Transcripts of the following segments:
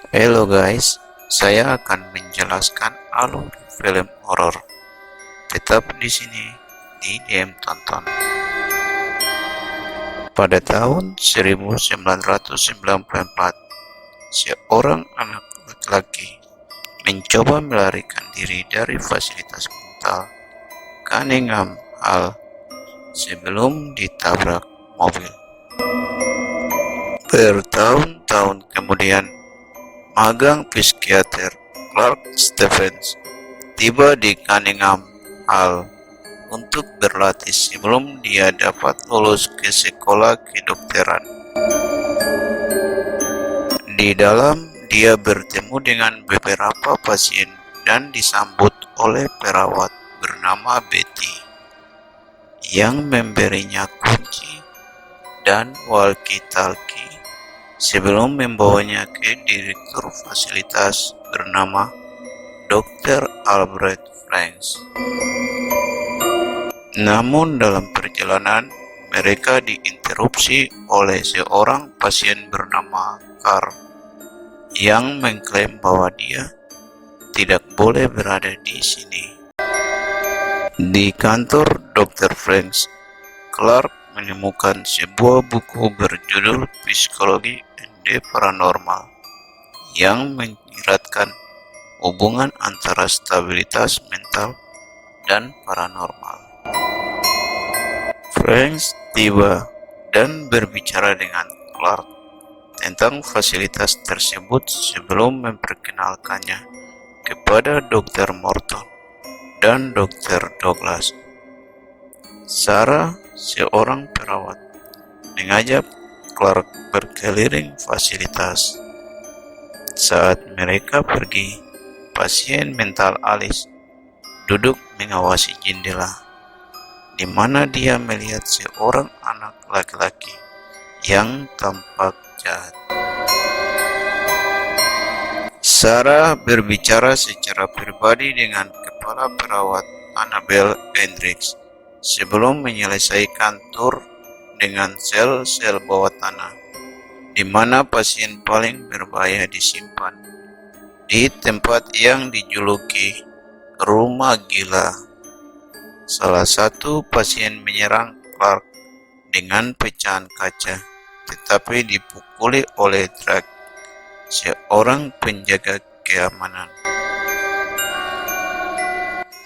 Hello guys, saya akan menjelaskan alur film horor. Tetap di sini di DM Tonton. Pada tahun 1994, seorang anak laki-laki mencoba melarikan diri dari fasilitas mental Cunningham Hall sebelum ditabrak mobil. Bertahun-tahun kemudian, magang psikiater Clark Stevens tiba di Cunningham Hall untuk berlatih sebelum dia dapat lulus ke sekolah kedokteran. Di dalam, dia bertemu dengan beberapa pasien dan disambut oleh perawat bernama Betty yang memberinya kunci dan walkie-talkie sebelum membawanya ke direktur fasilitas bernama Dr. Albert Franks. Namun dalam perjalanan, mereka diinterupsi oleh seorang pasien bernama Carl yang mengklaim bahwa dia tidak boleh berada di sini. Di kantor Dr. Franks, Clark menemukan sebuah buku berjudul Psikologi and Paranormal yang menyiratkan hubungan antara stabilitas mental dan paranormal. Franks tiba dan berbicara dengan Clark tentang fasilitas tersebut sebelum memperkenalkannya kepada Dr. Morton dan Dr. Douglas. Sarah, seorang perawat, mengajak Clark berkeliling fasilitas. Saat mereka pergi, pasien mental Alice duduk mengawasi jendela, di mana dia melihat seorang anak laki-laki yang tampak jahat. Sarah berbicara secara pribadi dengan kepala perawat Annabelle Hendricks sebelum menyelesaikan tur dengan sel-sel bawah tanah, di mana pasien paling berbahaya disimpan, di tempat yang dijuluki rumah gila. Salah satu pasien menyerang Clark dengan pecahan kaca, tetapi dipukuli oleh Drake, seorang penjaga keamanan.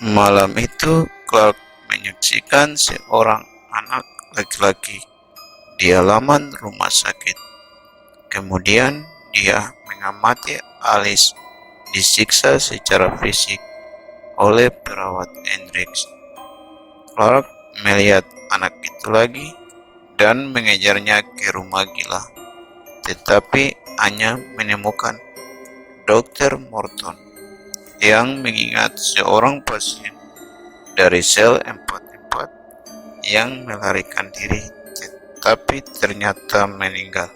Malam itu, Clark menyaksikan seorang anak laki-laki di halaman rumah sakit. Kemudian dia mengamati Alice disiksa secara fisik oleh perawat Hendricks. Clark melihat anak itu lagi dan mengejarnya ke rumah gila, tetapi hanya menemukan Dr. Morton yang mengingat seorang pasien dari sel 44 yang melarikan diri tetapi ternyata meninggal.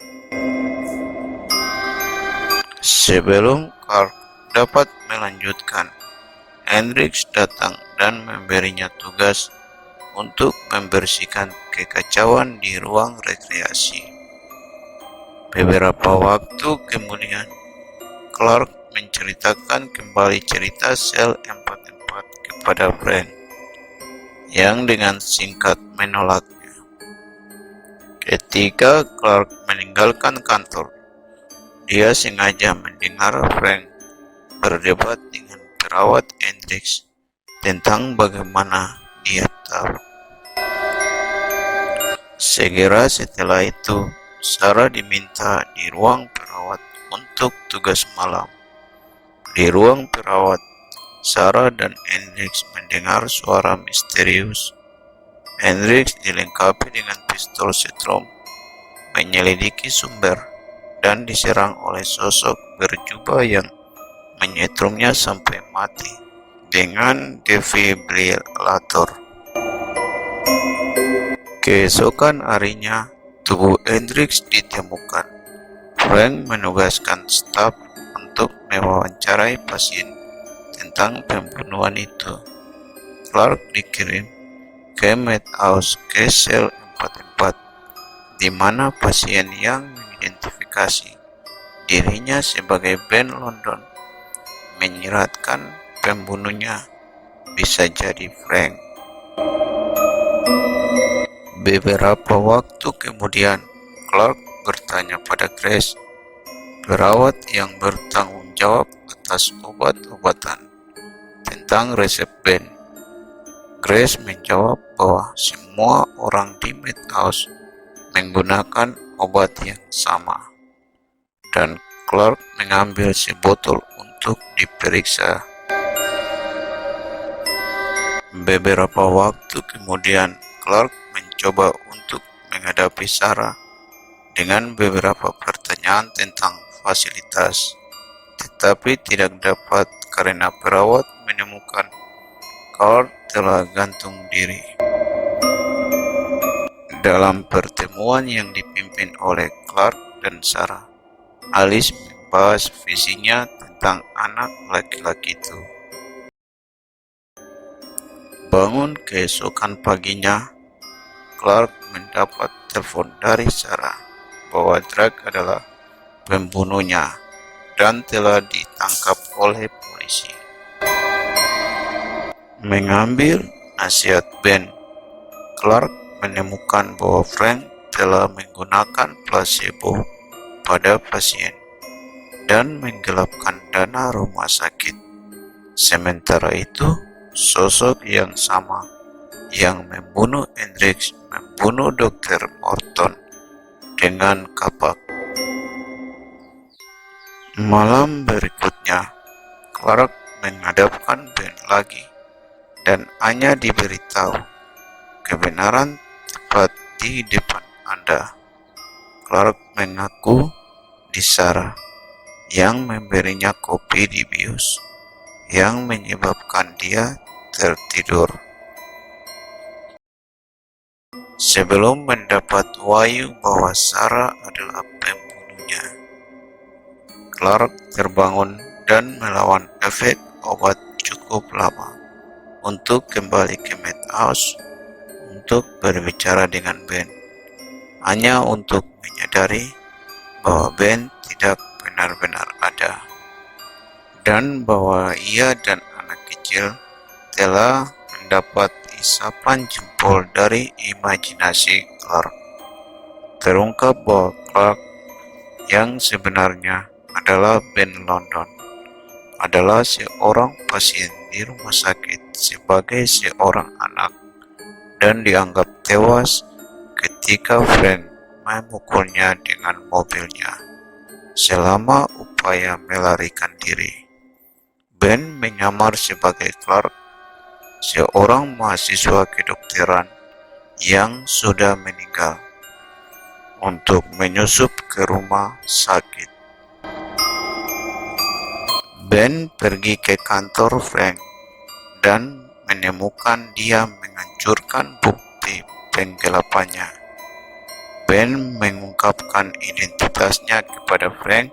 Sebelum Clark dapat melanjutkan, Hendricks datang dan memberinya tugas untuk membersihkan kekacauan di ruang rekreasi. Beberapa waktu kemudian, Clark menceritakan kembali cerita sel 44 kepada Frank, yang dengan singkat menolaknya. Ketika Clark meninggalkan kantor, dia sengaja mendengar Frank berdebat dengan perawat Hendricks tentang bagaimana dia tahu. Segera setelah itu, Sarah diminta di ruang perawat untuk tugas malam. Di ruang perawat, Sarah dan Hendricks mendengar suara misterius. Hendricks dilengkapi dengan pistol setrum, menyelidiki sumber, dan diserang oleh sosok berjubah yang menyetrumnya sampai mati dengan defibrilator. Keesokan harinya, tubuh Hendricks ditemukan. Frank menugaskan staf untuk mewawancarai pasien tentang pembunuhan itu. Clark dikirim ke Madhouse ke sel 44, di mana pasien yang mengidentifikasi dirinya sebagai Ben London, menyiratkan pembunuhnya bisa jadi Frank. Beberapa waktu kemudian, Clark bertanya pada Grace, perawat yang bertanggung jawab atas obat-obatan, tentang resep Ben. Grace menjawab bahwa semua orang di Madhouse menggunakan obat yang sama, dan Clark mengambil sebotol untuk diperiksa. Beberapa waktu kemudian, Clark mencoba untuk menghadapi Sarah dengan beberapa pertanyaan tentang fasilitas, tetapi tidak dapat karena perawat menemukan Clark telah gantung diri. Dalam pertemuan yang dipimpin oleh Clark dan Sarah, Alice membahas visinya tentang anak laki-laki itu. Bangun keesokan paginya, Clark mendapat telepon dari Sarah bahwa Drake adalah pembunuhnya dan telah ditangkap oleh polisi. Mengambil nasihat Ben, Clark menemukan bahwa Frank telah menggunakan placebo pada pasien dan menggelapkan dana rumah sakit. Sementara itu, sosok yang sama yang membunuh Hendrix membunuh Dr. Morton dengan kapak. Malam berikutnya, Clark menghadapkan Ben lagi dan hanya diberitahu kebenaran tepat di depan Anda. Clark mengaku di Sarah yang memberinya kopi di bius yang menyebabkan dia tertidur. Sebelum mendapat wahyu bahwa Sarah adalah pembunuhnya, Clark terbangun dan melawan efek obat cukup lama untuk kembali ke Madhouse untuk berbicara dengan Ben, hanya untuk menyadari bahwa Ben tidak benar-benar ada, dan bahwa ia dan anak kecil telah mendapat isapan jempol dari imajinasi Clark. Terungkap bahwa Clark yang sebenarnya adalah Ben London adalah seorang pasien di rumah sakit sebagai seorang anak dan dianggap tewas ketika Frank memukulnya dengan mobilnya selama upaya melarikan diri. Ben menyamar sebagai Clark, seorang mahasiswa kedokteran yang sudah meninggal, untuk menyusup ke rumah sakit. Ben pergi ke kantor Frank dan menemukan dia menghancurkan bukti penggelapannya. Ben mengungkapkan identitasnya kepada Frank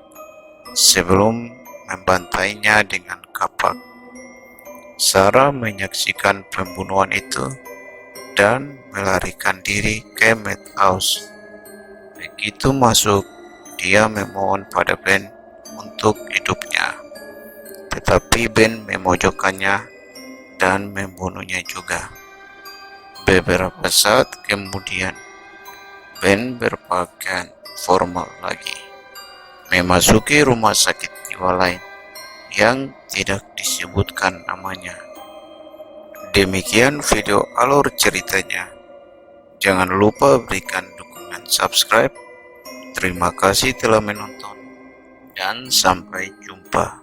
sebelum membantainya dengan kapak. Sarah menyaksikan pembunuhan itu dan melarikan diri ke Madhouse. Begitu masuk, dia memohon pada Ben untuk hidupnya, tetapi Ben memojokkannya dan membunuhnya juga. Beberapa saat kemudian, Ben berpakaian formal lagi, memasuki rumah sakit jiwa lain yang tidak disebutkan namanya. Demikian video alur ceritanya. Jangan lupa berikan dukungan subscribe. Terima kasih telah menonton dan sampai jumpa.